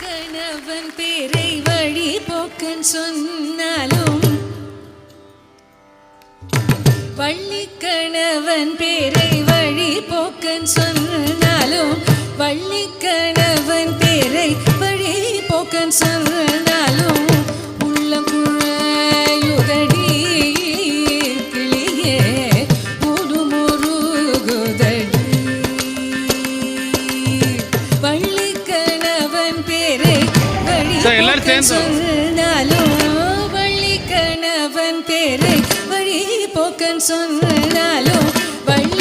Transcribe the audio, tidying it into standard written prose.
கணவன் பேரை வழி போக்கன் சொன்னாலும் வள்ளி கணவன் பேரை வழி போக்கன் சொன்னாலும் வள்ளி கணவன் பேரை வழி போக்கன் சொன்னாலும் உள்ளம் குழையுதடி கிளியே முருமுருகுதடி வள்ளி கணவன் பேரை வழி போக்கன் சொன்னாலும் வள்ளி கணவன் பேரை வழி போக்கன் சொன்னாலும் வள்ளி